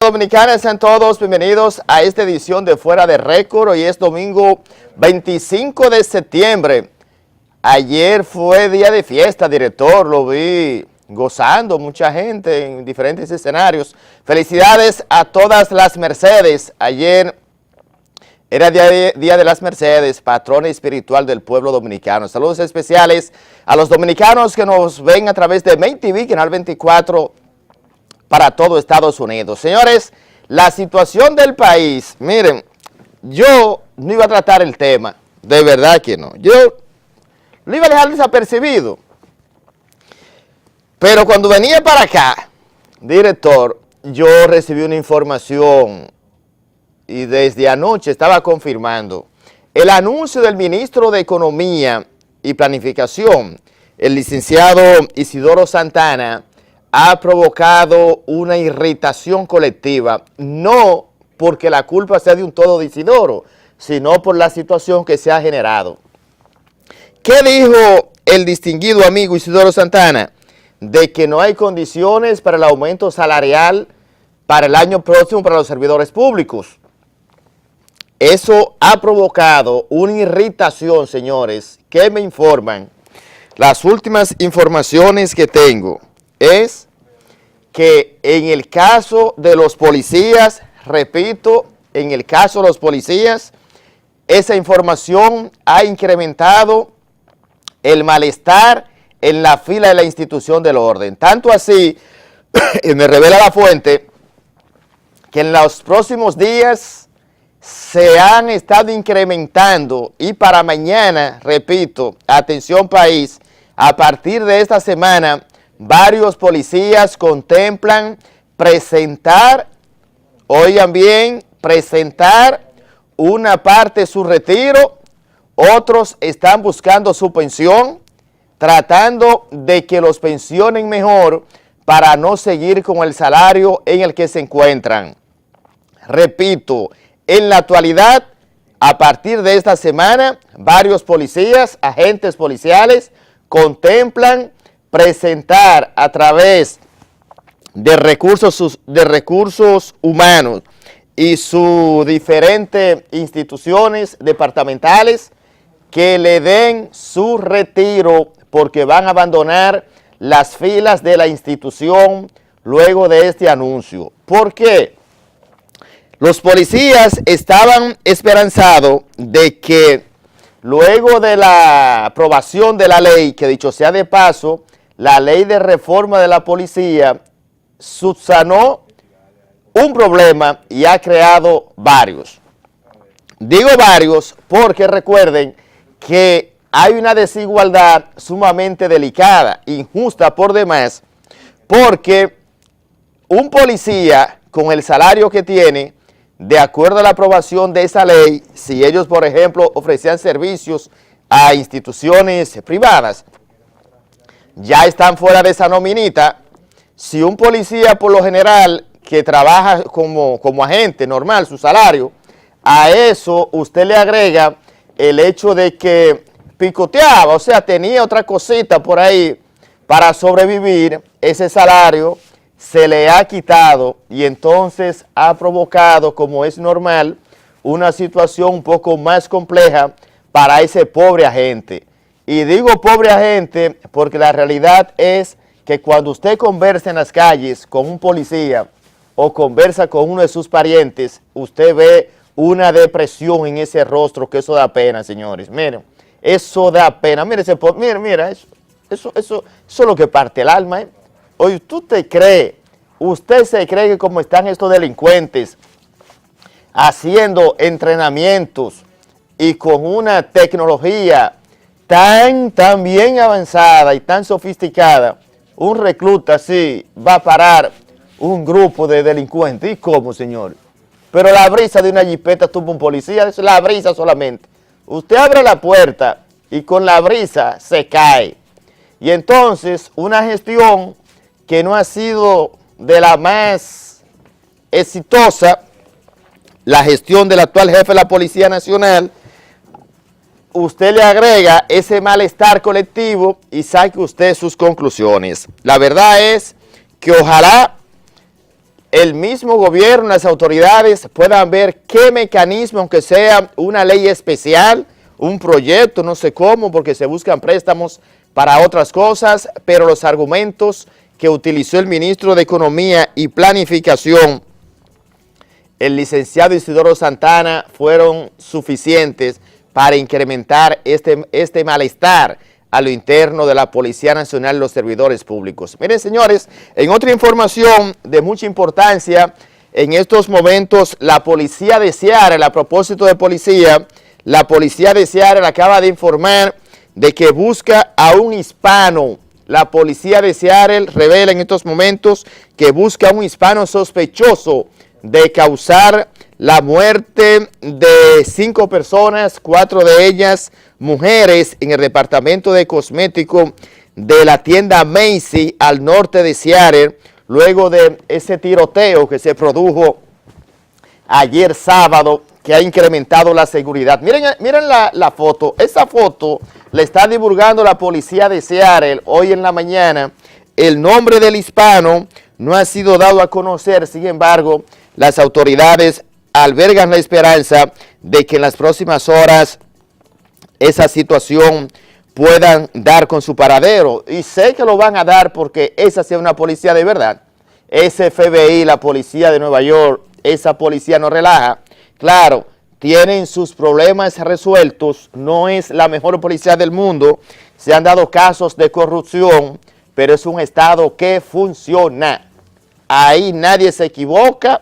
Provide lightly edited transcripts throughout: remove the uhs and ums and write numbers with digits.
Dominicana, sean todos bienvenidos a esta edición de Fuera de Récord. Hoy es domingo 25 de septiembre. Ayer fue día de fiesta, director, lo vi gozando, mucha gente en diferentes escenarios. Felicidades a todas las Mercedes. Ayer era día de las Mercedes, patrona espiritual del pueblo dominicano. Saludos especiales a los dominicanos que nos ven a través de Main TV, Canal 24, para todo Estados Unidos. Señores, la situación del país, miren, yo no iba a tratar el tema, de verdad que no. Yo lo iba a dejar desapercibido. Pero cuando venía para acá, director, yo recibí una información y desde anoche estaba confirmando el anuncio del ministro de Economía y Planificación, el licenciado Isidoro Santana, ha provocado una irritación colectiva, no porque la culpa sea de un todo de Isidoro, sino por la situación que se ha generado. ¿Qué dijo el distinguido amigo Isidoro Santana? De que no hay condiciones para el aumento salarial para el año próximo para los servidores públicos. Eso ha provocado una irritación, señores, que me informan. Las últimas informaciones que tengo es que en el caso de los policías, repito, en el caso de los policías, esa información ha incrementado el malestar en la fila de la institución del orden. Tanto así, me revela la fuente, que en los próximos días se han estado incrementando y para mañana, repito, atención país, a partir de esta semana, varios policías contemplan presentar, oigan bien, presentar una parte de su retiro, otros están buscando su pensión, tratando de que los pensionen mejor para no seguir con el salario en el que se encuentran. Repito, en la actualidad, a partir de esta semana, varios policías, agentes policiales, contemplan presentar a través de recursos humanos y sus diferentes instituciones departamentales que le den su retiro porque van a abandonar las filas de la institución luego de este anuncio. ¿Por qué? Los policías estaban esperanzados de que luego de la aprobación de la ley, que dicho sea de paso, la ley de reforma de la policía subsanó un problema y ha creado varios. Digo varios porque recuerden que hay una desigualdad sumamente delicada, injusta por demás, porque un policía con el salario que tiene, de acuerdo a la aprobación de esa ley, si ellos, por ejemplo, ofrecían servicios a instituciones privadas, ya están fuera de esa nominita. Si un policía, por lo general, que trabaja como agente normal, su salario, a eso usted le agrega el hecho de que picoteaba, o sea, tenía otra cosita por ahí para sobrevivir, ese salario se le ha quitado y entonces ha provocado, como es normal, una situación un poco más compleja para ese pobre agente. Y digo pobre agente porque la realidad es que cuando usted conversa en las calles con un policía o conversa con uno de sus parientes, usted ve una depresión en ese rostro, que eso da pena, señores. Miren, eso da pena. Mire, mira, eso es lo que parte el alma, ¿eh? Oye, usted se cree que como están estos delincuentes haciendo entrenamientos y con una tecnología tan bien avanzada y tan sofisticada, un recluta así va a parar un grupo de delincuentes. ¿Y cómo, señor? Pero la brisa de una jipeta tumba un policía, es la brisa solamente. Usted abre la puerta y con la brisa se cae. Y entonces una gestión que no ha sido de la más exitosa, la gestión del actual jefe de la Policía Nacional, usted le agrega ese malestar colectivo y saque usted sus conclusiones. La verdad es que ojalá el mismo gobierno, las autoridades puedan ver qué mecanismo, aunque sea una ley especial, un proyecto, no sé cómo, porque se buscan préstamos para otras cosas, pero los argumentos que utilizó el ministro de Economía y Planificación, el licenciado Isidoro Santana, fueron suficientes para incrementar este malestar a lo interno de la Policía Nacional y los servidores públicos. Miren, señores, en otra información de mucha importancia, en estos momentos la Policía de Seattle, a propósito de policía, la Policía de Seattle acaba de informar de que busca a un hispano. La Policía de Seattle revela en estos momentos que busca a un hispano sospechoso de causar la muerte de 5 personas, 4 de ellas mujeres, en el departamento de cosméticos de la tienda Macy al norte de Seattle, luego de ese tiroteo que se produjo ayer sábado, que ha incrementado la seguridad. Miren la foto. Esa foto la está divulgando la Policía de Seattle hoy en la mañana. El nombre del hispano no ha sido dado a conocer, sin embargo, las autoridades albergan la esperanza de que en las próximas horas esa situación puedan dar con su paradero. Y sé que lo van a dar porque esa sea una policía de verdad. Ese FBI, la policía de Nueva York, esa policía no relaja. Claro, tienen sus problemas resueltos, no es la mejor policía del mundo, se han dado casos de corrupción, pero es un estado que funciona. Ahí nadie se equivoca,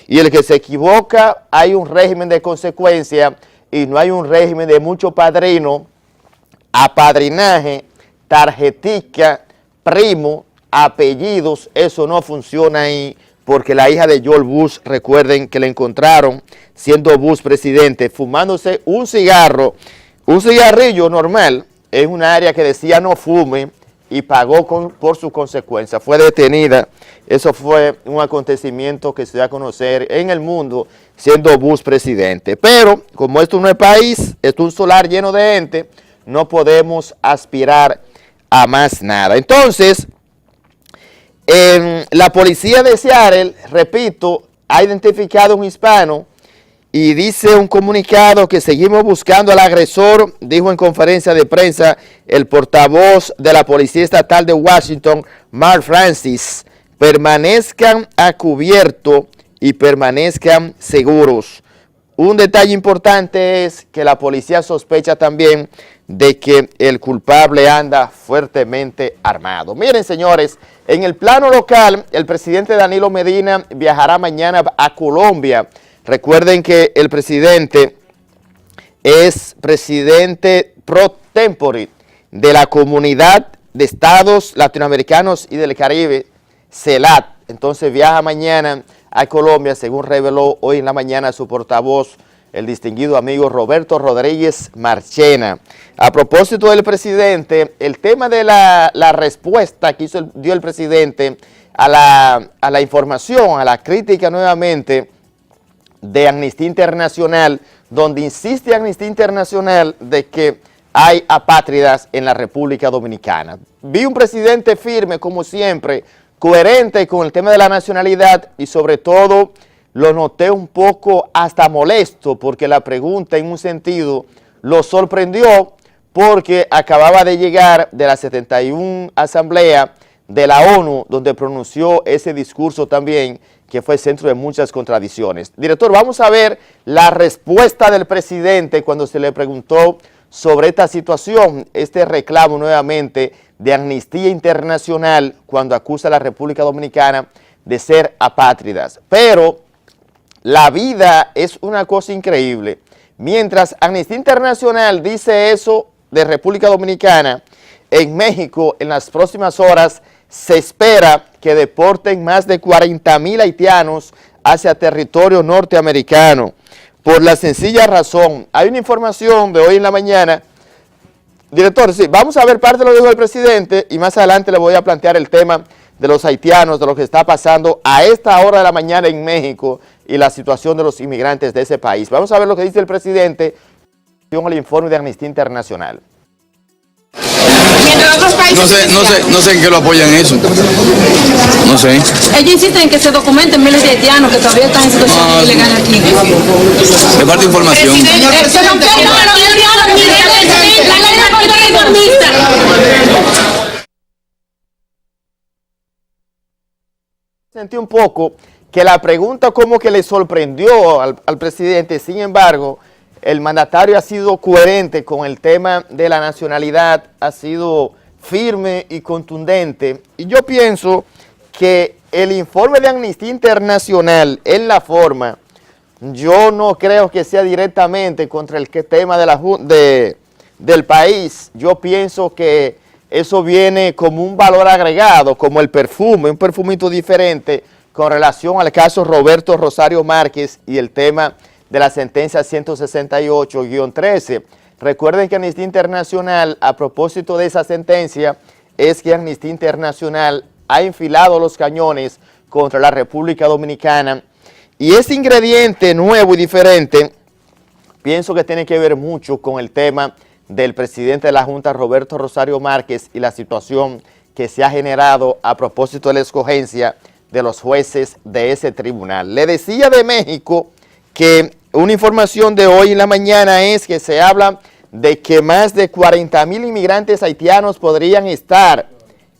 y el que se equivoca hay un régimen de consecuencia, y no hay un régimen de mucho padrino, apadrinaje, tarjetica, primo, apellidos. Eso no funciona ahí, porque la hija de George Bush, recuerden que la encontraron siendo Bush presidente, fumándose un cigarrillo normal, en un área que decía no fume, y pagó por sus consecuencias. Fue detenida. Eso fue un acontecimiento que se da a conocer en el mundo siendo Bush presidente. Pero como esto no es país, esto es un solar lleno de gente, no podemos aspirar a más nada. Entonces, la Policía de Seattle, repito, ha identificado a un hispano y dice un comunicado que seguimos buscando al agresor, dijo en conferencia de prensa el portavoz de la Policía Estatal de Washington, Mark Francis. Permanezcan a cubierto y permanezcan seguros. Un detalle importante es que la policía sospecha también de que el culpable anda fuertemente armado. Miren, señores, en el plano local, el presidente Danilo Medina viajará mañana a Colombia. Recuerden que el presidente es presidente pro tempore de la Comunidad de Estados Latinoamericanos y del Caribe, CELAC. Entonces viaja mañana a Colombia, según reveló hoy en la mañana su portavoz, el distinguido amigo Roberto Rodríguez Marchena. A propósito del presidente, el tema de la respuesta que dio el presidente a la información, a la crítica nuevamente de Amnistía Internacional, donde insiste Amnistía Internacional de que hay apátridas en la República Dominicana. Vi un presidente firme, como siempre, coherente con el tema de la nacionalidad, y sobre todo lo noté un poco hasta molesto, porque la pregunta en un sentido lo sorprendió, porque acababa de llegar de la 71 Asamblea de la ONU, donde pronunció ese discurso también, que fue centro de muchas contradicciones. Director, vamos a ver la respuesta del presidente cuando se le preguntó sobre esta situación, este reclamo nuevamente de Amnistía Internacional cuando acusa a la República Dominicana de ser apátridas. Pero la vida es una cosa increíble. Mientras Amnistía Internacional dice eso de República Dominicana, en México en las próximas horas se espera que deporten más de 40,000 haitianos hacia territorio norteamericano. Por la sencilla razón, hay una información de hoy en la mañana. Director, sí, vamos a ver parte de lo que dijo el presidente y más adelante le voy a plantear el tema de los haitianos, de lo que está pasando a esta hora de la mañana en México y la situación de los inmigrantes de ese país. Vamos a ver lo que dice el presidente con el informe de Amnistía Internacional. Mientras otros países No sé en qué lo apoyan eso. No sé. Ellos insisten en que se documenten miles de haitianos que todavía están en situación ilegal aquí. Me falta información. Sentí un poco que la pregunta como que le sorprendió al presidente. Sin embargo, el mandatario ha sido coherente con el tema de la nacionalidad, ha sido firme y contundente. Y yo pienso que el informe de Amnistía Internacional en la forma, yo no creo que sea directamente contra el tema del país. Yo pienso que eso viene como un valor agregado, como el perfume, un perfumito diferente con relación al caso Roberto Rosario Márquez y el tema de la sentencia 168-13. Recuerden que Amnistía Internacional, a propósito de esa sentencia, es que Amnistía Internacional ha enfilado los cañones contra la República Dominicana. Y ese ingrediente nuevo y diferente, pienso que tiene que ver mucho con el tema del presidente de la Junta, Roberto Rosario Márquez, y la situación que se ha generado a propósito de la escogencia de los jueces de ese tribunal. Le decía de México que una información de hoy en la mañana es que se habla de que más de 40,000 inmigrantes haitianos podrían estar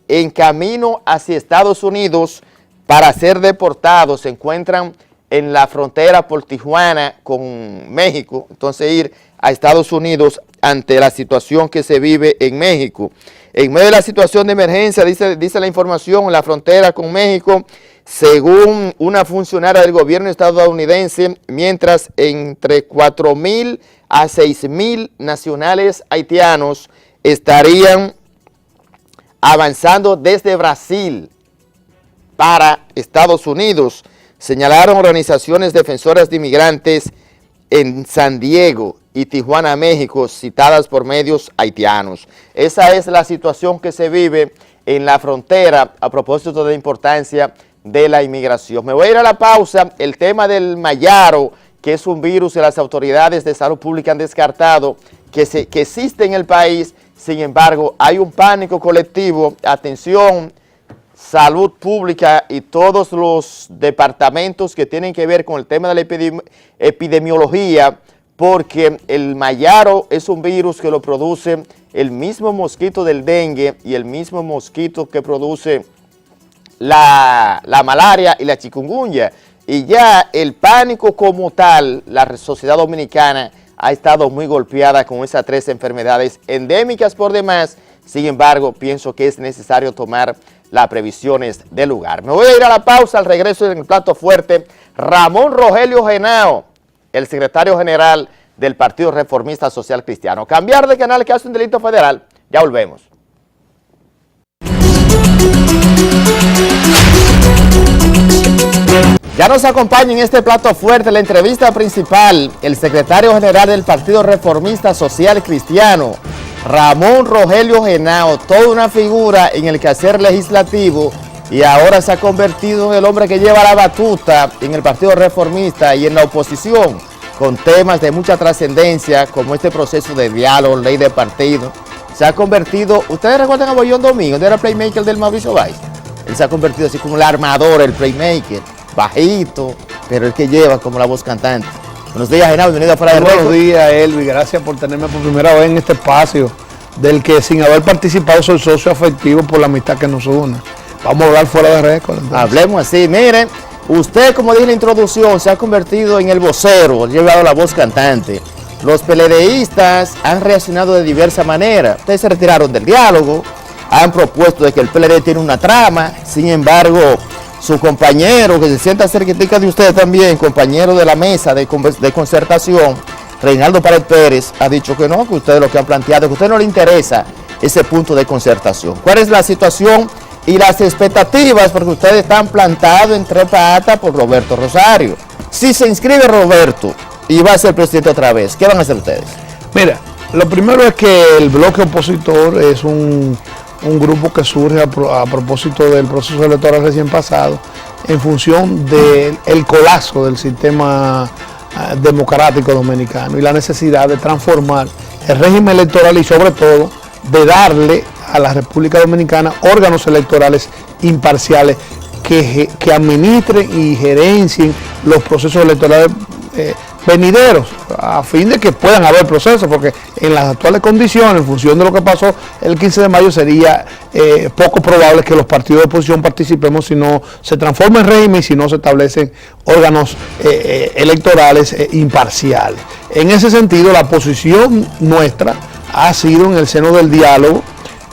en camino hacia Estados Unidos para ser deportados. Se encuentran en la frontera por Tijuana con México, entonces ir a Estados Unidos ante la situación que se vive en México. En medio de la situación de emergencia, dice la información, en la frontera con México, según una funcionaria del gobierno estadounidense, mientras entre 4,000 a 6,000 nacionales haitianos estarían avanzando desde Brasil para Estados Unidos, señalaron organizaciones defensoras de inmigrantes en San Diego y Tijuana, México, citadas por medios haitianos. Esa es la situación que se vive en la frontera a propósito de la importancia de la inmigración. Me voy a ir a la pausa. El tema del mayaro, que es un virus que las autoridades de salud pública han descartado que existe en el país. Sin embargo, hay un pánico colectivo. Atención, salud pública y todos los departamentos que tienen que ver con el tema de la epidemiología, porque el mayaro es un virus que lo produce el mismo mosquito del dengue y el mismo mosquito que produce la malaria y la chikungunya. Y ya el pánico como tal, la sociedad dominicana ha estado muy golpeada con esas tres enfermedades endémicas por demás. Sin embargo, pienso que es necesario tomar las previsiones del lugar. Me voy a ir a la pausa. Al regreso en el plato fuerte, Ramón Rogelio Henao, el secretario general del Partido Reformista Social Cristiano. Cambiar de canal que hace un delito federal. Ya volvemos. Ya nos acompaña en este plato fuerte, la entrevista principal, el secretario general del Partido Reformista Social Cristiano, Ramón Rogelio Henao, toda una figura en el quehacer legislativo, y ahora se ha convertido en el hombre que lleva la batuta en el Partido Reformista y en la oposición, con temas de mucha trascendencia, como este proceso de diálogo, ley de partido. Se ha convertido, ¿ustedes recuerdan a Bollón Domingo? ¿Dónde era el playmaker del Mauricio Báez? Él se ha convertido así como el armador, el playmaker, bajito, pero el que lleva como la voz cantante. Buenos días, Henao, bienvenido a Fuera de Récord. Buenos días, Elvi, gracias por tenerme por primera vez en este espacio, del que sin haber participado soy socio afectivo por la amistad que nos une. Vamos a hablar fuera de récord. Hablemos así, miren, usted, como dije en la introducción, se ha convertido en el vocero, ha llevado la voz cantante. Los PLDistas han reaccionado de diversa manera. Ustedes se retiraron del diálogo, han propuesto de que el PLD tiene una trama. Sin embargo, su compañero, que se sienta cerquita de usted también, compañero de la mesa de concertación, Reinaldo Pared Pérez, ha dicho que no, que ustedes lo que han planteado, que a usted no le interesa ese punto de concertación. ¿Cuál es la situación y las expectativas? Porque ustedes están plantados en tres patas por Roberto Rosario. Si se inscribe Roberto y va a ser presidente otra vez, ¿qué van a hacer ustedes? Mira, lo primero es que el bloque opositor es un grupo que surge a propósito del proceso electoral recién pasado, en función del colapso del sistema democrático dominicano y la necesidad de transformar el régimen electoral y sobre todo de darle a la República Dominicana órganos electorales imparciales que administren y gerencien los procesos electorales venideros, a fin de que puedan haber procesos, porque en las actuales condiciones, en función de lo que pasó el 15 de mayo, sería poco probable que los partidos de oposición participemos si no se transforma en régimen y si no se establecen órganos electorales imparciales. En ese sentido, la posición nuestra ha sido, en el seno del diálogo,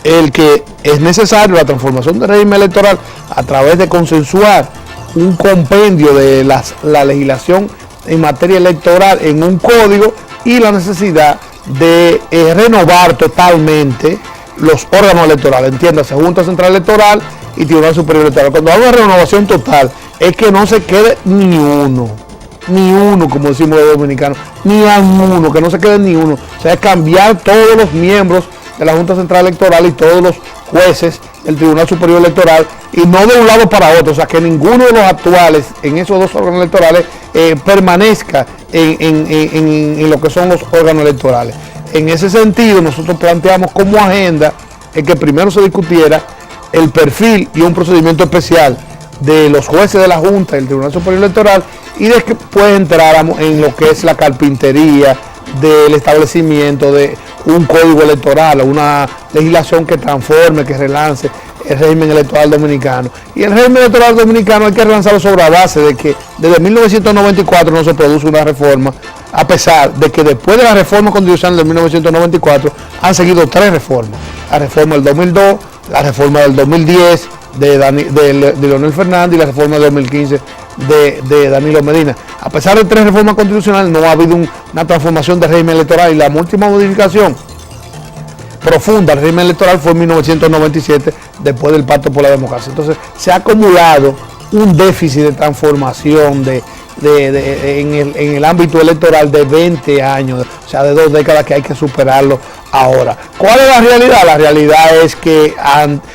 el que es necesario la transformación del régimen electoral a través de consensuar un compendio de la legislación en materia electoral en un código y la necesidad de renovar totalmente los órganos electorales, entiéndase, Junta Central Electoral y Tribunal Superior Electoral. Cuando hablo de renovación total, es que no se quede ni uno, como decimos los dominicanos, ni a uno, que no se quede ni uno. O sea, es cambiar todos los miembros de la Junta Central Electoral y todos los jueces del Tribunal Superior Electoral, y no de un lado para otro, o sea, que ninguno de los actuales en esos dos órganos electorales permanezca en lo que son los órganos electorales. En ese sentido, nosotros planteamos como agenda el que primero se discutiera el perfil y un procedimiento especial de los jueces de la Junta y del Tribunal Superior Electoral, y después entráramos en lo que es la carpintería del establecimiento de un código electoral, una legislación que transforme, que relance el régimen electoral dominicano. Y el régimen electoral dominicano hay que relanzarlo sobre la base de que desde 1994 no se produce una reforma, a pesar de que después de la reforma constitucional de 1994 han seguido 3 reformas. La reforma del 2002, la reforma del 2010 de Leonel Fernández y la reforma del 2015 de Danilo Medina. A pesar de 3 reformas constitucionales, no ha habido una transformación del régimen electoral, y la última modificación profunda del régimen electoral fue en 1997, después del Pacto por la Democracia. Entonces, se ha acumulado un déficit de transformación en el ámbito electoral de 20 años, o sea, de 2 décadas, que hay que superarlo ahora. ¿Cuál es la realidad? La realidad es que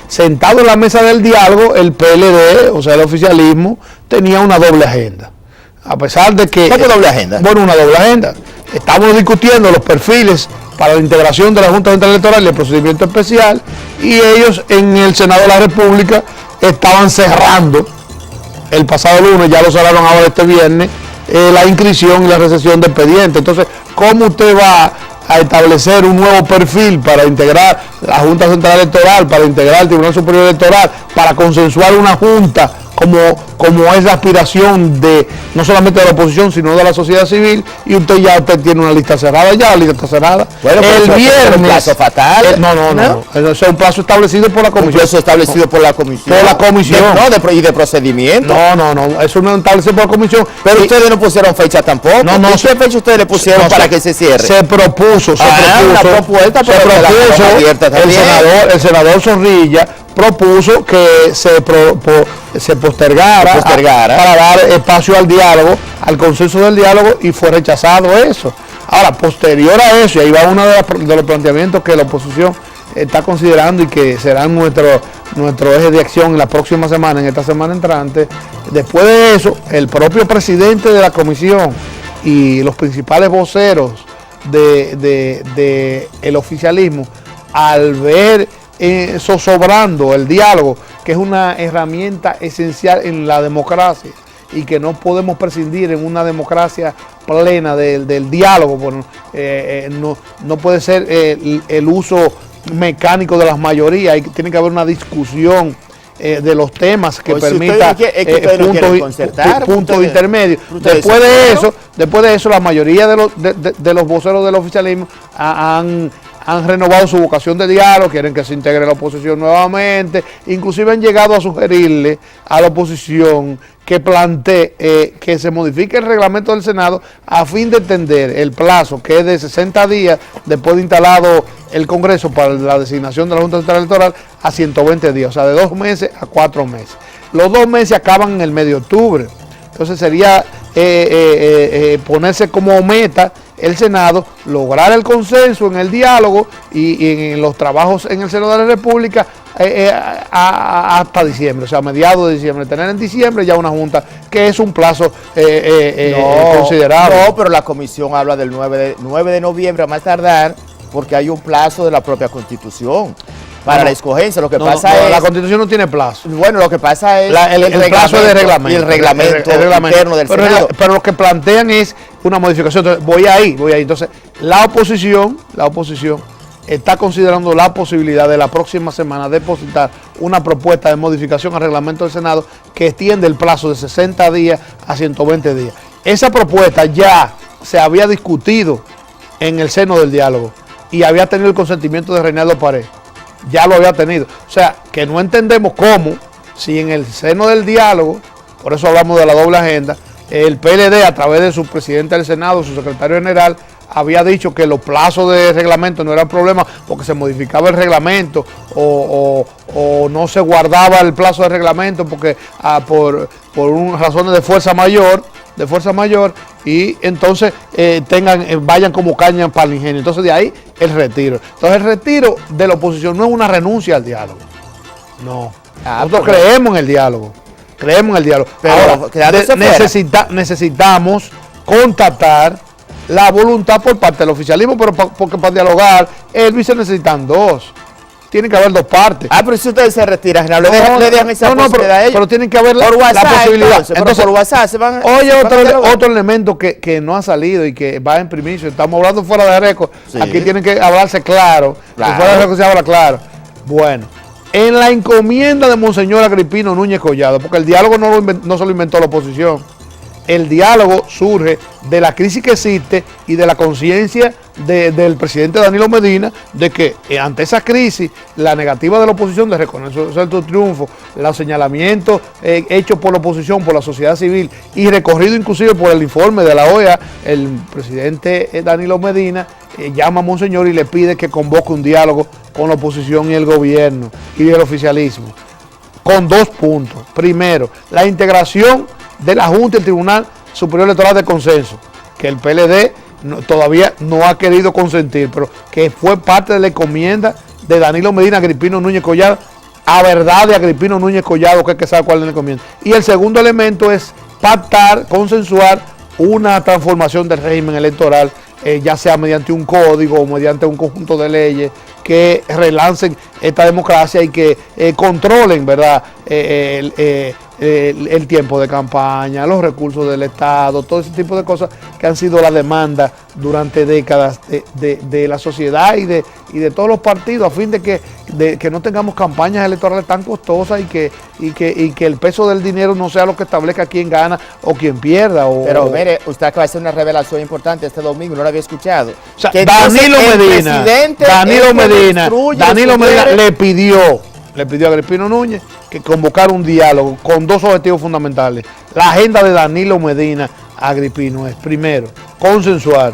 sentado en la mesa del diálogo, el PLD, o sea, el oficialismo, tenía una doble agenda. A pesar de que... ¿Cómo doble agenda? Bueno, una doble agenda. Estamos discutiendo los perfiles para la integración de la Junta Central Electoral y el procedimiento especial, y ellos en el Senado de la República estaban cerrando el pasado lunes, ya lo cerraron ahora este viernes, la inscripción y la recepción de expedientes. Entonces, ¿cómo usted va a establecer un nuevo perfil para integrar la Junta Central Electoral, para integrar el Tribunal Superior Electoral, para consensuar una junta como es la aspiración de no solamente de la oposición, sino de la sociedad civil, y usted tiene una lista cerrada ya, la lista está cerrada? Bueno, el viernes, un plazo fatal. No. Eso es un plazo establecido por la comisión. Un plazo establecido por la comisión. Por la comisión. Y de procedimiento. No, eso no establecido por la comisión. Pero ustedes no pusieron fecha tampoco. No. ¿Qué fecha ustedes le pusieron para que se cierre? Se propuso. Una propuesta, el senador Zorrilla propuso que se postergara para dar espacio al diálogo, al consenso del diálogo, y fue rechazado eso. Ahora, posterior a eso, y ahí va uno de los planteamientos que la oposición está considerando y que serán nuestro eje de acción en la próxima semana, en esta semana entrante. Después de eso, el propio presidente de la comisión y los principales voceros del oficialismo, al ver zozobrando el diálogo, que es una herramienta esencial en la democracia y que no podemos prescindir en una democracia plena del diálogo. Bueno, no puede ser el uso mecánico de las mayorías, tiene que haber una discusión de los temas que permita puntos intermedios. Después de eso, la mayoría de los voceros del oficialismo han renovado su vocación de diálogo, quieren que se integre la oposición nuevamente, inclusive han llegado a sugerirle a la oposición que plantee que se modifique el reglamento del Senado a fin de extender el plazo, que es de 60 días después de instalado el Congreso para la designación de la Junta Central Electoral, a 120 días, o sea, de 2 meses a 4 meses. Los 2 meses acaban en el mes de octubre, entonces sería ponerse como meta el Senado, lograr el consenso en el diálogo y en los trabajos en el Senado de la República hasta diciembre, o sea, mediados de diciembre, tener en diciembre ya una junta, que es un plazo considerable. No, pero la comisión habla del 9 de noviembre a más tardar, porque hay un plazo de la propia Constitución para la escogencia. Lo que No, pasa no, es... la Constitución no tiene plazo. Bueno, lo que pasa es El plazo de reglamento. y el reglamento interno del Senado. Pero lo que plantean es una modificación. Entonces, voy ahí. Entonces, la oposición está considerando la posibilidad de la próxima semana depositar una propuesta de modificación al reglamento del Senado que extiende el plazo de 60 días a 120 días. Esa propuesta ya se había discutido en el seno del diálogo y había tenido el consentimiento de Reinaldo Pared. Ya lo había tenido. O sea, que no entendemos cómo, si en el seno del diálogo, por eso hablamos de la doble agenda, el PLD a través de su presidente del Senado, su secretario general, había dicho que los plazos de reglamento no eran problema porque se modificaba el reglamento o no se guardaba el plazo de reglamento porque por razones de fuerza mayor, y entonces vayan como caña para el ingenio. Entonces de ahí el retiro. Entonces el retiro de la oposición no es una renuncia al diálogo. No. Nosotros creemos en el diálogo. Pero ahora, necesitamos contactar la voluntad por parte del oficialismo, pero porque para dialogar, Elvis se necesitan dos. Tienen que haber dos partes. Pero si ustedes se retiran, le dejan esa posibilidad a ellos. Pero tienen que haber por WhatsApp, la posibilidad. Entonces, por WhatsApp se van. Oye, otro elemento que no ha salido y que va en primicia. Estamos hablando fuera de récord. Sí. Aquí tienen que hablarse claro. Fuera de récord se habla claro. Bueno, en la encomienda de Monseñor Agripino Núñez Collado, porque el diálogo no se lo inventó la oposición. El diálogo surge de la crisis que existe y de la conciencia del presidente Danilo Medina de que ante esa crisis, la negativa de la oposición de reconocer tu triunfo, los señalamientos hechos por la oposición, por la sociedad civil y recorrido inclusive por el informe de la OEA, el presidente Danilo Medina llama a Monseñor y le pide que convoque un diálogo con la oposición y el gobierno y el oficialismo, con dos puntos. Primero, la integración de la Junta y el Tribunal Superior Electoral de Consenso, que el PLD todavía no ha querido consentir, pero que fue parte de la encomienda de Danilo Medina, Agripino Núñez Collado, a verdad de Agripino Núñez Collado, que es que sabe cuál es la encomienda. Y el segundo elemento es pactar, consensuar una transformación del régimen electoral, ya sea mediante un código o mediante un conjunto de leyes que relancen esta democracia y que controlen, ¿verdad?, el tiempo de campaña, los recursos del Estado, todo ese tipo de cosas que han sido la demanda durante décadas de la sociedad y de todos los partidos, a fin de que no tengamos campañas electorales tan costosas y que el peso del dinero no sea lo que establezca quién gana o quién pierda. Pero mire, usted acaba de hacer una revelación importante este domingo, no la había escuchado. O sea, Danilo Medina le pidió a Agripino Núñez que convocara un diálogo con dos objetivos fundamentales. La agenda de Danilo Medina a Agripino es, primero, consensuar,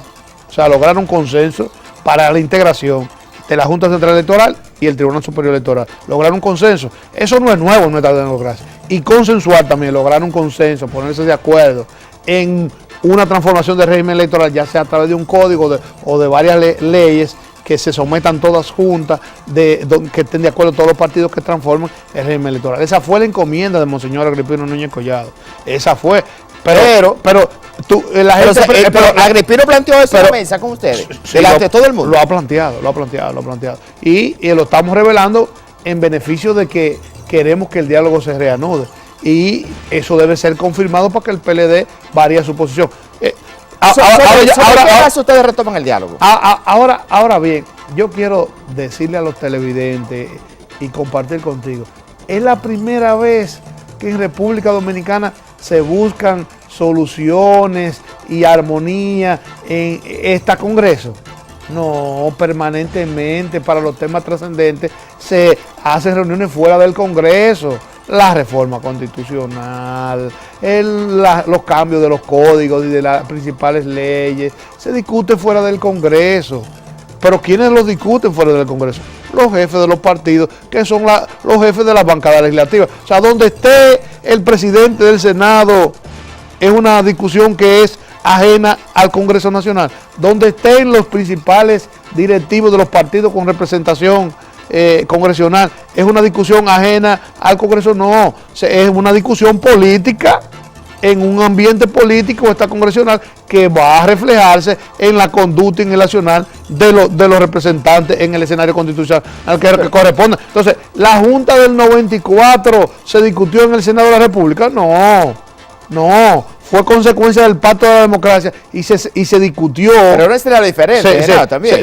o sea, lograr un consenso para la integración de la Junta Central Electoral y el Tribunal Superior Electoral. Lograr un consenso. Eso no es nuevo en nuestra democracia. Y consensuar también, lograr un consenso, ponerse de acuerdo en una transformación del régimen electoral, ya sea a través de un código o de varias leyes que se sometan todas juntas, que estén de acuerdo todos los partidos que transforman el régimen electoral. Esa fue la encomienda de Monseñor Agripino Núñez Collado. Esa fue. Pero Agripino planteó eso en la mesa con ustedes, delante de todo el mundo. Lo ha planteado. Y lo estamos revelando en beneficio de que queremos que el diálogo se reanude. Y eso debe ser confirmado para que el PLD varíe su posición. Ahora ustedes retoman el diálogo. Ahora bien, yo quiero decirle a los televidentes y compartir contigo, es la primera vez que en República Dominicana se buscan soluciones y armonía en este Congreso. No, permanentemente para los temas trascendentes se hacen reuniones fuera del Congreso. La reforma constitucional, los cambios de los códigos y de las principales leyes, se discute fuera del Congreso. Pero ¿quiénes los discuten fuera del Congreso? Los jefes de los partidos, que son los jefes de las bancadas legislativas. O sea, donde esté el presidente del Senado, es una discusión que es ajena al Congreso Nacional. Donde estén los principales directivos de los partidos con representación congresional, es una discusión ajena al Congreso. No, es una discusión política en un ambiente político esta congresional que va a reflejarse en la conducta internacional de los representantes en el escenario constitucional al que corresponde. Entonces, ¿la Junta del 94 se discutió en el Senado de la República? No, fue consecuencia del Pacto de la Democracia y se discutió. Pero un escenario diferente, también.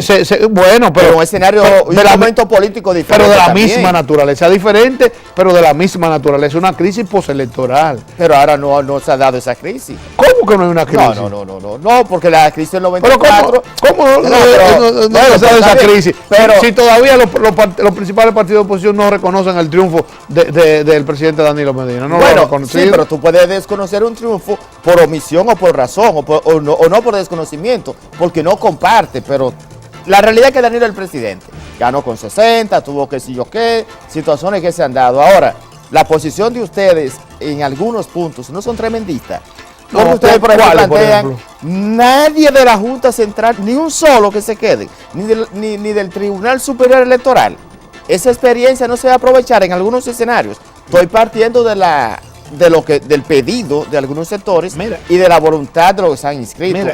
Bueno, pero un escenario, un momento político diferente. Pero de la también. misma naturaleza, diferente, pero de la misma naturaleza, una crisis postelectoral. Pero ahora no se ha dado esa crisis. ¿Cómo que no hay una crisis? No, porque la crisis del 94... ¿Cómo no se ha dado esa crisis? Pero, si todavía los principales partidos de oposición no reconocen el triunfo del presidente Danilo Medina. No bueno, lo reconocen. Sí, pero tú puedes desconocer un triunfo por omisión o por razón, o no por desconocimiento, porque no comparte, pero la realidad es que Danilo es el presidente. Ganó con 60, tuvo que si yo qué, situaciones que se han dado. Ahora, la posición de ustedes en algunos puntos no son tremendistas. Porque ustedes, por ejemplo, plantean, nadie de la Junta Central, ni un solo que se quede, ni del Tribunal Superior Electoral. Esa experiencia no se va a aprovechar en algunos escenarios. Estoy partiendo del pedido de algunos sectores y de la voluntad de los que se han inscrito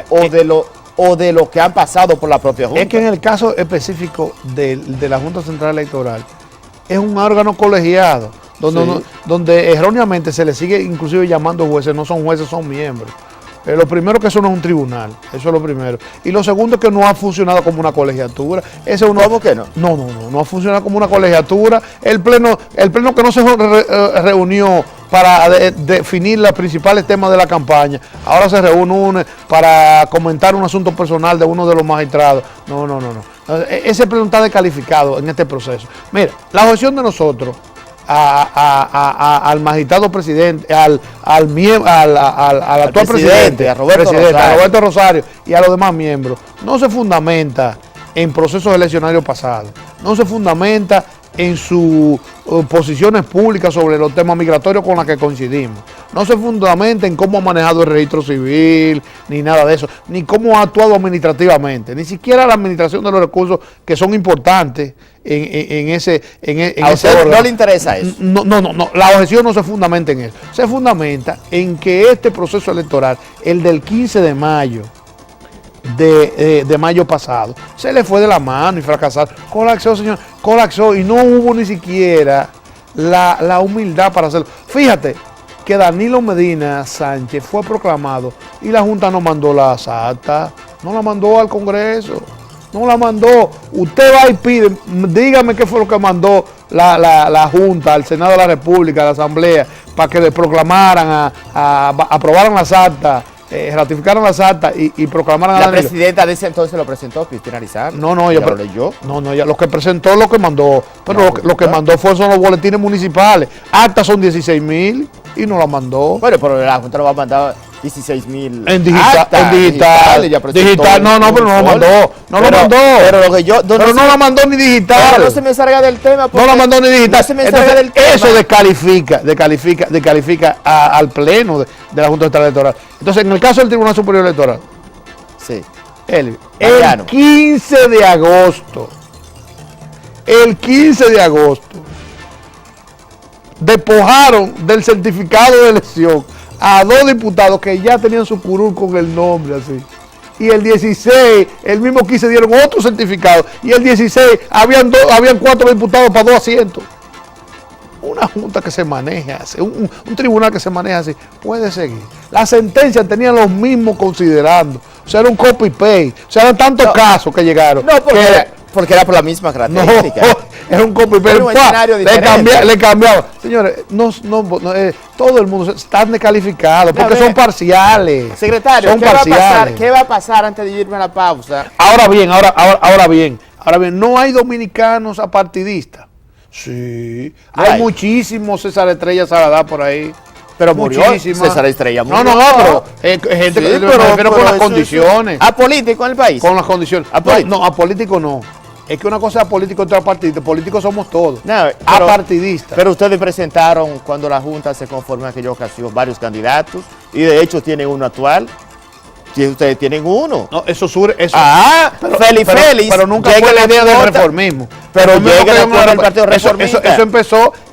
o de lo que han pasado por la propia Junta. Es que en el caso específico de la Junta Central Electoral es un órgano colegiado donde erróneamente se le sigue inclusive llamando jueces, no son jueces, son miembros. Lo primero que eso no es un tribunal, eso es lo primero. Y lo segundo es que no ha funcionado como una colegiatura. ¿Cómo que no? No ha funcionado como una colegiatura. El pleno que no se reunió para definir los principales temas de la campaña, ahora se reúne para comentar un asunto personal de uno de los magistrados. No. Ese pleno está descalificado en este proceso. Mira, la objeción de nosotros al magistrado presidente, al actual presidente, a Roberto Rosario y a los demás miembros, no se fundamenta en procesos eleccionarios pasados, no se fundamenta en sus posiciones públicas sobre los temas migratorios con los que coincidimos, no se fundamenta en cómo ha manejado el registro civil, ni nada de eso, ni cómo ha actuado administrativamente, ni siquiera la administración de los recursos que son importantes en ese órgano. ¿No le interesa eso? No, la objeción no se fundamenta en eso, se fundamenta en que este proceso electoral, el del 15 de mayo, de mayo pasado, se le fue de la mano y fracasaron. Colapsó y no hubo ni siquiera la humildad para hacerlo. Fíjate que Danilo Medina Sánchez fue proclamado y la Junta no mandó las actas, no la mandó al Congreso, no la mandó. Usted va y pide, dígame qué fue lo que mandó la Junta, al Senado de la República, a la Asamblea, para que le proclamaran, aprobaran las actas, ratificaron las actas y proclamaron a la Danilo. Presidenta de ese entonces lo presentó, Cristina Arizar. No, ella lo leyó. Ya lo que presentó, lo que mandó, pero lo que mandó son los boletines municipales. Actas son 16,000 y no la mandó. Bueno, pero la Junta lo va a mandar 16,000 en digital. Pero no lo mandó. Pero no la mandó ni digital. Pero no se me salga del tema. No la mandó ni digital. No se me salga del tema. Eso descalifica al Pleno de la Junta Central Electoral. Entonces, en el caso del Tribunal Superior Electoral, sí, el 15 de agosto, despojaron del certificado de elección a 2 diputados que ya tenían su curul con el nombre así. Y el 16, el mismo 15 dieron otro certificado. Y el 16 habían 4 diputados para 2 asientos. Una junta que se maneja así, un tribunal que se maneja así, puede seguir. Las sentencias tenían los mismos considerando. O sea, era un copy-paste. O sea, eran tantos casos que llegaron. No, porque era por la misma característica. No, era un copy-paste. Le cambiaba. Señores, todo el mundo están descalificados porque son parciales. Secretario, ¿qué va a pasar antes de irme a la pausa? Ahora bien, no hay dominicanos apartidistas. Sí, hay muchísimos César Estrella Saladá por ahí. Pero murió César Estrella. No, pero gente que pero con las condiciones. ¿Apolítico en el país? Con las condiciones. No, apolítico no. Es que una cosa es político, otra partidista. Políticos somos todos. Apartidistas. Pero ustedes presentaron, cuando la Junta se conformó en aquella ocasión, varios candidatos. Y de hecho tienen uno actual. Si ustedes tienen uno. No, eso surge. Félix. Pero nunca fue la idea del reformismo. Pero llega el Partido Reformista.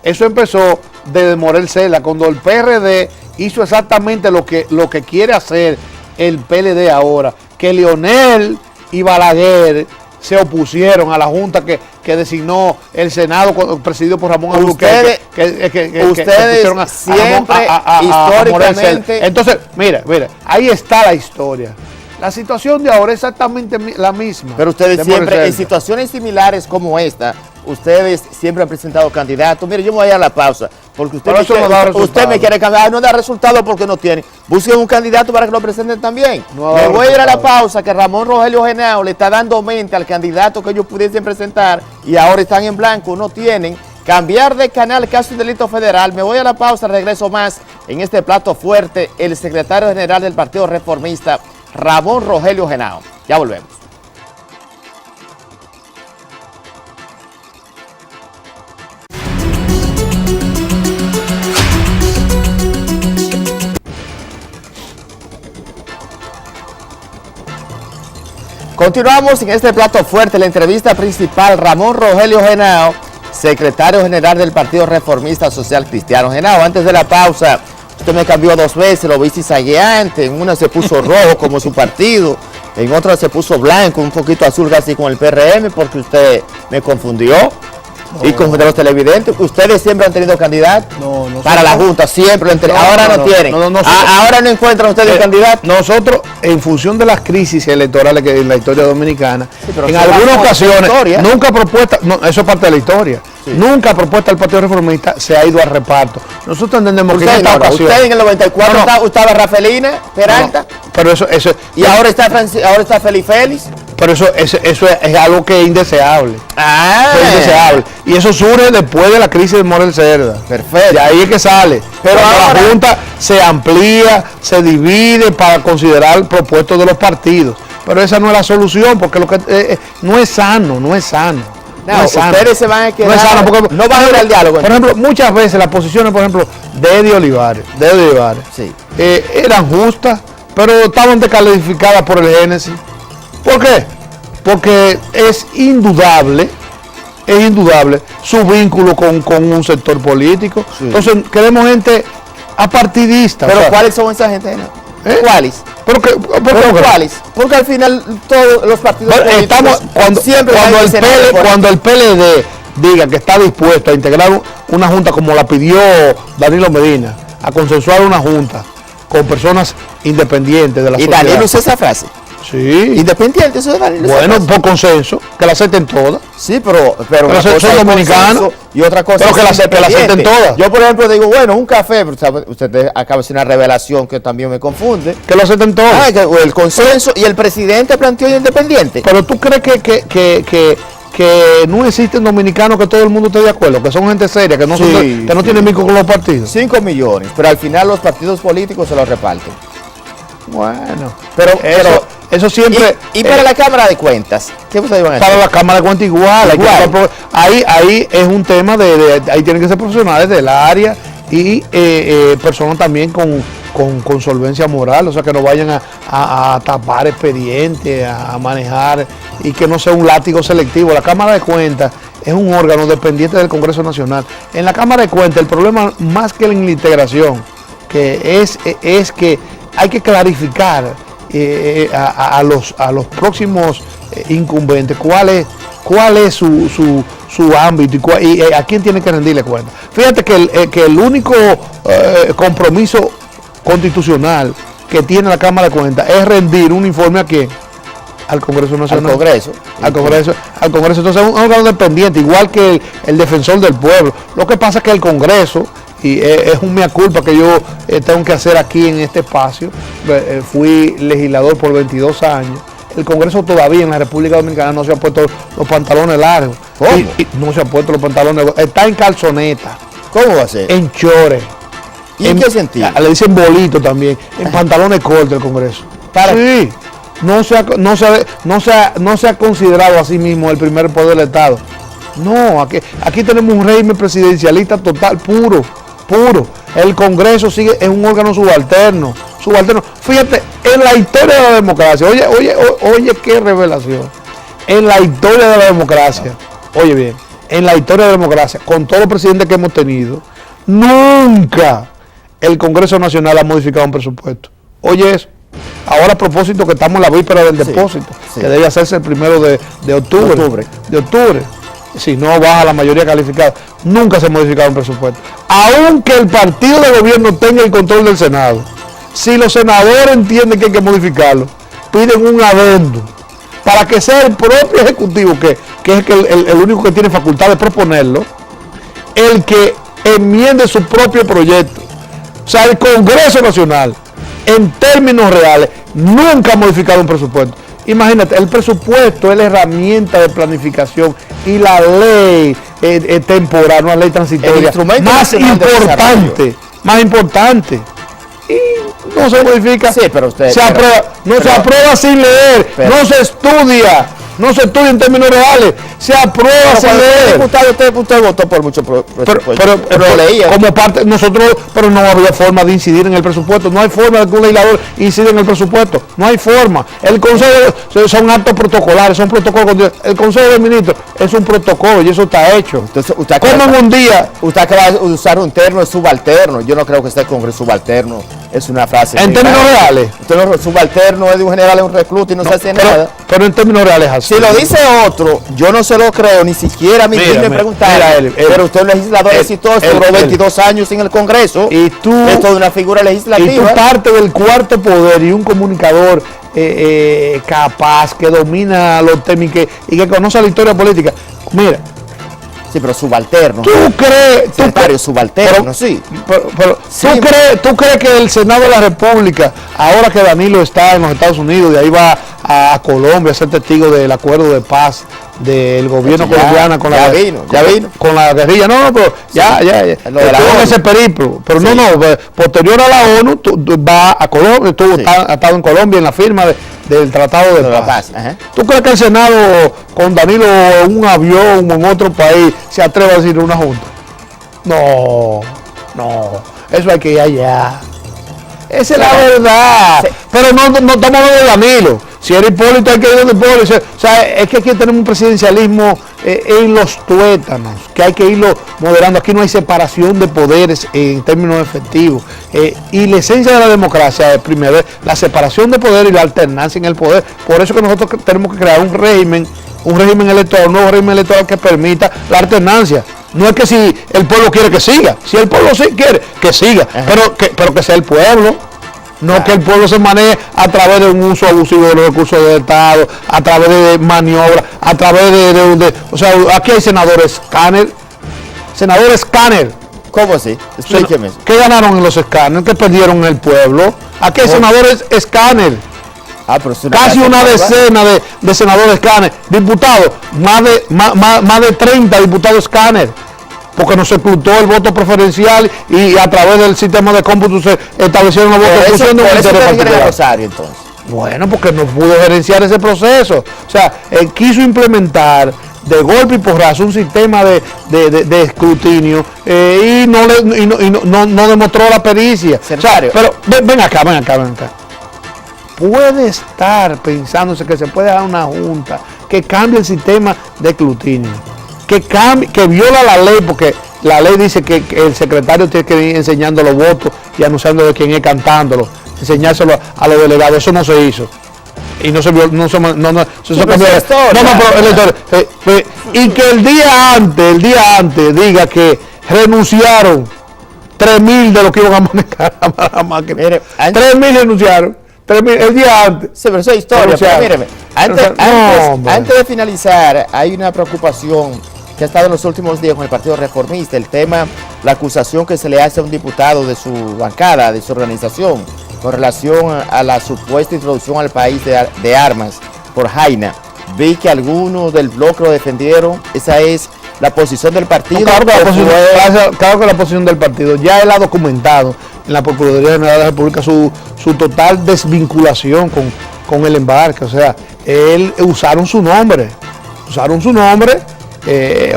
Eso empezó desde Morel Cela, cuando el PRD hizo exactamente lo que quiere hacer el PLD ahora, que Leonel y Balaguer se opusieron a la junta que designó el Senado presidido por Ramón Albuquerque. Ustedes siempre, históricamente... Entonces, mira, ahí está la historia. La situación de ahora es exactamente la misma. Pero ustedes siempre, en situaciones similares como esta, ustedes siempre han presentado candidatos. Mire, yo me voy a la pausa, porque usted me quiere cambiar, no da resultado porque no tiene. Busquen un candidato para que lo presenten también. Me voy a ir a la pausa, que Ramón Rogelio Henao le está dando mente al candidato que ellos pudiesen presentar y ahora están en blanco, no tienen. Cambiar de canal, caso de delito federal. Me voy a la pausa, regreso más en este plato fuerte, el secretario general del Partido Reformista, Ramón Rogelio Henao. Ya volvemos. Continuamos en este plato fuerte, la entrevista principal, Ramón Rogelio Henao, secretario general del Partido Reformista Social Cristiano. Henao, antes de la pausa, usted me cambió 2 veces, lo vi cizagueante, en una se puso rojo como su partido, en otra se puso blanco, un poquito azul casi con el PRM, porque usted me confundió. Y confundió a los televidentes. Ustedes siempre han tenido candidato para la Junta, siempre ahora no tienen. Ahora no encuentran ustedes candidato. Nosotros, en función de las crisis electorales que en la historia dominicana, en algunas ocasiones, nunca propuesta, eso es parte de la historia. Sí. Nunca propuesta del Partido Reformista se ha ido al reparto. Nosotros entendemos que en esta ocasión. Usted en el 94 estaba Rafaelina Peralta. Pero eso y ahora está Félix. Pero eso es algo que es indeseable. Es indeseable. Y eso surge después de la crisis de Morel Cerda. Perfecto. Y ahí es que sale. Pero ahora la Junta se amplía, se divide para considerar propuestos de los partidos. Pero esa no es la solución, porque lo que no es sano, no es sano. No, ustedes se van a quedar, no es sano, porque, no van a ir al diálogo. Por ejemplo, muchas veces las posiciones, por ejemplo, de Eddie Olivares, sí, eran justas, pero estaban descalificadas por el Génesis. ¿Por qué? Porque es indudable su vínculo con un sector político. Sí. Entonces queremos gente apartidista. ¿Pero cuáles son esas gente? ¿Cuáles? ¿Cuáles? Porque al final todos los partidos políticos cuando el PLD diga que está dispuesto a integrar una junta como la pidió Danilo Medina, a consensuar una junta con personas independientes de la sociedad. ¿Y Danilo usa esa frase? Sí. Independiente, eso de Danilo. Bueno, por consenso, que la acepten todas. Sí, pero son dominicanos. Y otra cosa pero que la acepten todas. Yo, por ejemplo, digo, bueno, un café, usted acaba de hacer una revelación que también me confunde. Que lo acepten todas. El consenso y el presidente planteó independiente. Pero tú crees que no existen dominicanos que todo el mundo esté de acuerdo, que son gente seria, que no tienen vínculo con los partidos. 5 millones, pero al final los partidos políticos se los reparten. Bueno, pero eso siempre... Y para la Cámara de Cuentas, ¿qué ustedes van a hacer? Para la Cámara de Cuentas igual. Ahí es un tema ahí tienen que ser profesionales del área y personas también con solvencia moral, o sea, que no vayan a tapar expedientes, a manejar, y que no sea un látigo selectivo. La Cámara de Cuentas es un órgano dependiente del Congreso Nacional. En la Cámara de Cuentas el problema, más que en la integración, que es que hay que clarificar a los próximos incumbentes cuál es su ámbito y a quién tiene que rendirle cuenta. Fíjate que el único compromiso constitucional que tiene la Cámara de Cuentas es rendir un informe ¿a quién? Al Congreso Nacional. Al Congreso. Entonces es un órgano dependiente, igual que el defensor del pueblo. Lo que pasa es que el Congreso, y es un mea culpa que yo tengo que hacer aquí en este espacio, fui legislador por 22 años, el Congreso todavía en la República Dominicana no se ha puesto los pantalones largos. ¿Cómo? No se ha puesto los pantalones largos, está en calzoneta. ¿Cómo va a ser? En chores. ¿Y en qué sentido? Le dicen bolito también, en pantalones cortos el Congreso. Sí, no se ha considerado a sí mismo el primer poder del Estado. No, aquí tenemos un régimen presidencialista total, puro. El Congreso es un órgano subalterno. Fíjate, en la historia de la democracia, oye qué revelación. En la historia de la democracia, oye bien, en la historia de la democracia, con todos los presidentes que hemos tenido, nunca el Congreso Nacional ha modificado un presupuesto. Oye eso. Ahora a propósito que estamos en la víspera del depósito, que debe hacerse el 1 de octubre. Si no baja la mayoría calificada, nunca se ha modificado un presupuesto. Aunque el partido de gobierno tenga el control del Senado, si los senadores entienden que hay que modificarlo, piden un adendo para que sea el propio Ejecutivo, que es el único que tiene facultad de proponerlo, el que enmiende su propio proyecto. O sea, el Congreso Nacional, en términos reales, nunca ha modificado un presupuesto. Imagínate, el presupuesto es la herramienta de planificación y la ley temporal, una ley transitoria más importante. Y no se modifica, sí, pero usted, se aprueba sin leer, no se estudia en términos reales, se aprueba sin leer. Usted votó por mucho presupuesto, pero leía. Como parte, nosotros, pero no había forma de incidir en el presupuesto, no hay forma de que un legislador incida en el presupuesto, no hay forma. El Consejo son actos protocolares, son protocolos. El Consejo de Ministros es un protocolo y eso está hecho. Entonces, usted acaba de usar un término subalterno. Yo no creo que este Congreso subalterno es una frase. En términos reales. Entonces, subalterno es de un general, es un recluta y no se hace nada. Pero en términos reales es así. Si lo dice otro, yo no se lo creo, ni siquiera a mí me preguntaron. Pero usted es un legislador exitoso, duró 22 años en el Congreso, y tú, es toda una figura legislativa. Y tú parte del cuarto poder y un comunicador capaz, que domina los temas y que conoce la historia política. Mira. Sí, pero subalterno. ¿Tú crees? Secretario subalterno, sí. Pero sí. ¿Tú crees que el Senado de la República, ahora que Danilo está en los Estados Unidos, de ahí va a Colombia a ser testigo del acuerdo de paz del gobierno colombiano con la guerrilla? No, pero ya. Todo ese periplo. Pero sí. Posterior a la ONU, va a Colombia, ha estado en Colombia en la firma del Tratado de Paz. ¿Tú crees que el Senado con Danilo en un avión o en otro país se atreve a decir una junta? No, eso hay que ir allá. Esa es la verdad. Sí. Pero no estamos hablando de Danilo. Si era Hipólito, hay que ir donde Hipólito. O sea, es que aquí tenemos un presidencialismo en los tuétanos, que hay que irlo moderando. Aquí no hay separación de poderes en términos efectivos. Y la esencia de la democracia es, primero, la separación de poder y la alternancia en el poder. Por eso que nosotros tenemos que crear un régimen electoral, un nuevo régimen electoral que permita la alternancia. No es que si el pueblo quiere que siga, si el pueblo sí quiere que siga, pero que sea el pueblo, no que el pueblo se maneje a través de un uso abusivo de los recursos del Estado, a través de maniobras, a través o sea, aquí hay senadores escáner. ¿Cómo así? Explíqueme. O sea, ¿qué ganaron en los escáneres? ¿Qué perdieron en el pueblo? Aquí hay senadores escáner. Casi una decena de senadores escáner, diputados, más de 30 diputados escáner, porque no se ocultó el voto preferencial y a través del sistema de cómputo se establecieron los votos en función de un interés particular. Rosario, entonces. Bueno, porque no pudo gerenciar ese proceso. O sea, él quiso implementar de golpe y porrazo un sistema de escrutinio y no demostró la pericia. O sea, pero ven acá. Puede estar pensándose que se puede dar una junta que cambie el sistema de escrutinio, que viola la ley, porque la ley dice que el secretario tiene que ir enseñando los votos y anunciando de quién es, cantándolo, enseñárselo a los delegados. Eso no se hizo. Y no se vio, y que el día antes diga que renunciaron 3.000 de los que iban a manejar a máquina. 3.000 renunciaron. El día antes. Sí, pero eso es historia. Pero míreme, antes de finalizar, hay una preocupación que ha estado en los últimos días con el Partido Reformista, el tema, la acusación que se le hace a un diputado de su bancada, de su organización, con relación a la supuesta introducción al país de armas por Jaina. Vi que algunos del bloque lo defendieron. Esa es la posición del partido. Claro que la posición del partido. Ya él ha documentado en la Procuraduría General de la República su total desvinculación con el embarque. O sea, usaron su nombre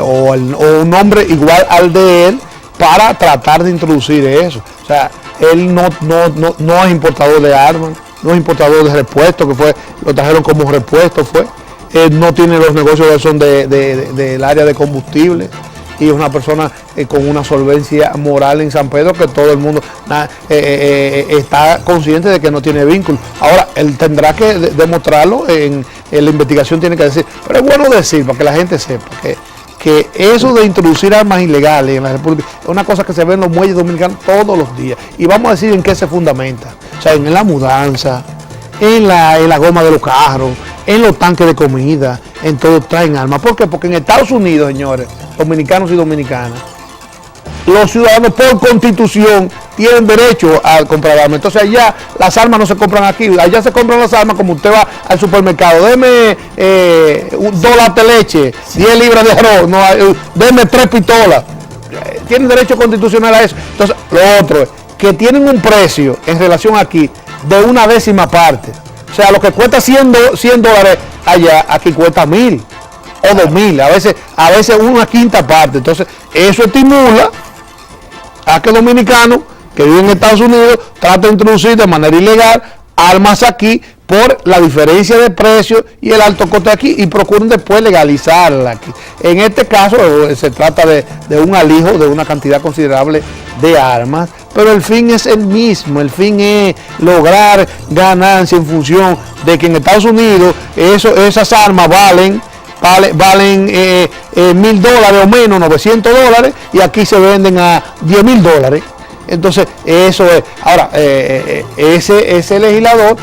o un nombre igual al de él para tratar de introducir eso. O sea, él no es importador de armas, no es importador de repuestos, lo trajeron como repuesto, no tiene los negocios que son del área de combustible. y es una persona con una solvencia moral en San Pedro que todo el mundo está consciente de que no tiene vínculo. Ahora, él tendrá que demostrarlo, en la investigación tiene que decir, pero es bueno decir para que la gente sepa que eso de introducir armas ilegales en la República es una cosa que se ve en los muelles dominicanos todos los días. Y vamos a decir en qué se fundamenta. O sea, en la mudanza, en la goma de los carros, en los tanques de comida, en todo traen armas. ¿Por qué? Porque en Estados Unidos, señores, dominicanos y dominicanas, los ciudadanos por constitución tienen derecho a comprar armas. Entonces allá las armas no se compran aquí, allá se compran las armas como usted va al supermercado, deme $2 de leche, 10 libras de arroz, no, deme 3 pistolas. Tienen derecho constitucional a eso. Entonces lo otro es que tienen un precio en relación aquí de una décima parte. O sea, lo que cuesta $100 allá, aquí cuesta 1,000 o 2,000, a veces una quinta parte. Entonces eso estimula a que dominicanos que viven en Estados Unidos traten de introducir de manera ilegal armas aquí por la diferencia de precio y el alto coste aquí, y procuren después legalizarla aquí. En este caso se trata de un alijo de una cantidad considerable de armas, pero el fin es el mismo, el fin es lograr ganancia en función de que en Estados Unidos esas armas valen $1,000 o menos, $900, y aquí se venden a $10,000. Entonces, eso es. Ahora, ese legislador